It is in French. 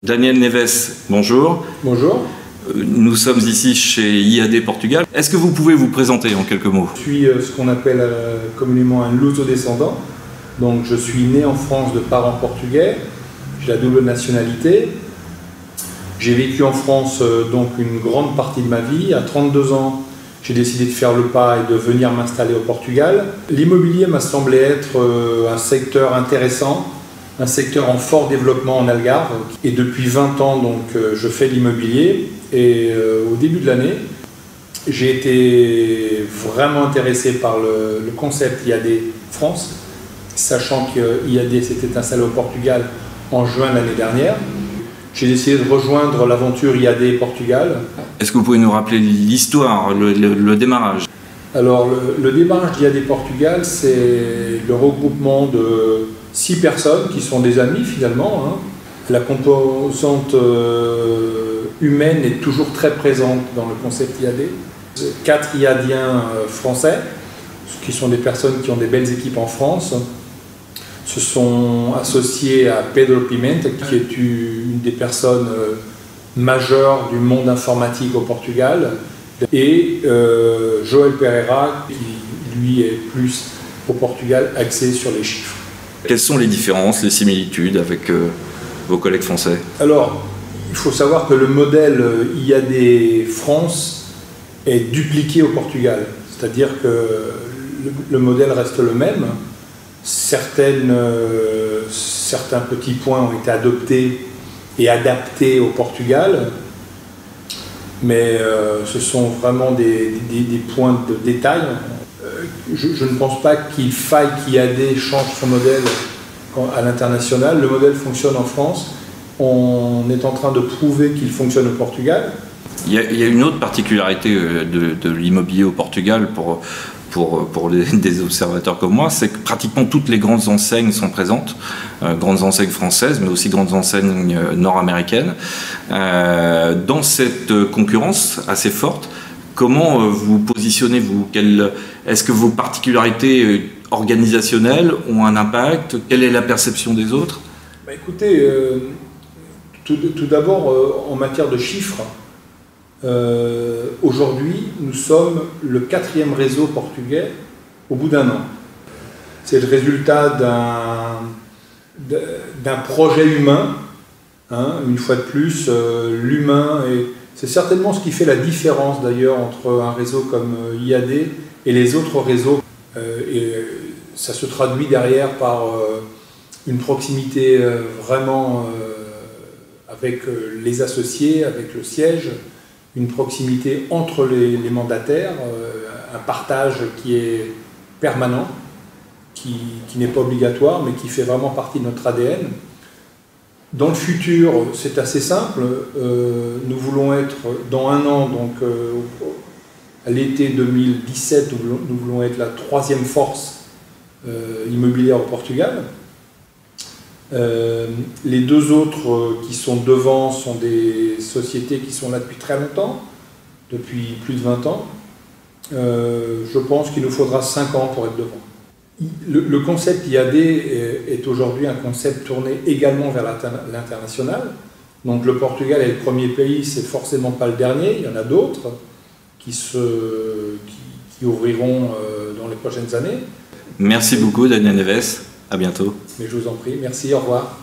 Daniel Neves, bonjour. Bonjour. Nous sommes ici chez IAD Portugal. Est-ce que vous pouvez vous présenter en quelques mots? Je suis ce qu'on appelle communément un luso-descendant. Donc je suis né en France de parents portugais. J'ai la double nationalité. J'ai vécu en France donc une grande partie de ma vie. À 32 ans, j'ai décidé de faire le pas et de venir m'installer au Portugal. L'immobilier m'a semblé être un secteur intéressant, un secteur en fort développement en Algarve. Et depuis 20 ans, donc, je fais de l'immobilier. Et au début de l'année, j'ai été vraiment intéressé par le concept IAD France, sachant que IAD s'était installé au Portugal en juin l'année dernière. J'ai décidé de rejoindre l'aventure IAD Portugal. Est-ce que vous pouvez nous rappeler l'histoire, le démarrage? Alors, le démarrage d'IAD Portugal, c'est le regroupement de 6 personnes qui sont des amis finalement. La composante humaine est toujours très présente dans le concept IAD. 4 IADiens français, qui sont des personnes qui ont des belles équipes en France, se sont associés à Pedro Pimenta, qui est une des personnes majeures du monde informatique au Portugal, et Joël Pereira, qui lui est plus au Portugal axé sur les chiffres. Quelles sont les différences, les similitudes avec vos collègues français? Alors, il faut savoir que le modèle IAD France est dupliqué au Portugal, c'est-à-dire que le modèle reste le même. Certains petits points ont été adoptés et adaptés au Portugal, mais ce sont vraiment des points de détail. Je ne pense pas qu'il faille qu'IAD change son modèle à l'international. Le modèle fonctionne en France. On est en train de prouver qu'il fonctionne au Portugal. Il y a une autre particularité de l'immobilier au Portugal pour des observateurs comme moi, c'est que pratiquement toutes les grandes enseignes sont présentes, grandes enseignes françaises, mais aussi grandes enseignes nord-américaines. Dans cette concurrence assez forte, comment vous positionnez-vous? Est-ce que vos particularités organisationnelles ont un impact? Quelle est la perception des autres? Écoutez, tout d'abord, en matière de chiffres, aujourd'hui, nous sommes le 4e réseau portugais au bout d'un an. C'est le résultat d'un projet humain. Une fois de plus, l'humain, et c'est certainement ce qui fait la différence d'ailleurs entre un réseau comme IAD et les autres réseaux. Et ça se traduit derrière par une proximité vraiment avec les associés, avec le siège, une proximité entre les mandataires, un partage qui est permanent, qui n'est pas obligatoire, mais qui fait vraiment partie de notre ADN. Dans le futur, c'est assez simple. Nous voulons être, dans un an, donc à l'été 2017, nous voulons être la 3e force immobilière au Portugal. Les 2 autres qui sont devant sont des sociétés qui sont là depuis très longtemps, depuis plus de 20 ans. Je pense qu'il nous faudra 5 ans pour être devant. Le concept IAD est aujourd'hui un concept tourné également vers l'international. Donc le Portugal est le premier pays, c'est forcément pas le dernier, il y en a d'autres qui ouvriront dans les prochaines années. Merci beaucoup Daniel Neves, à bientôt. Mais je vous en prie, merci, au revoir.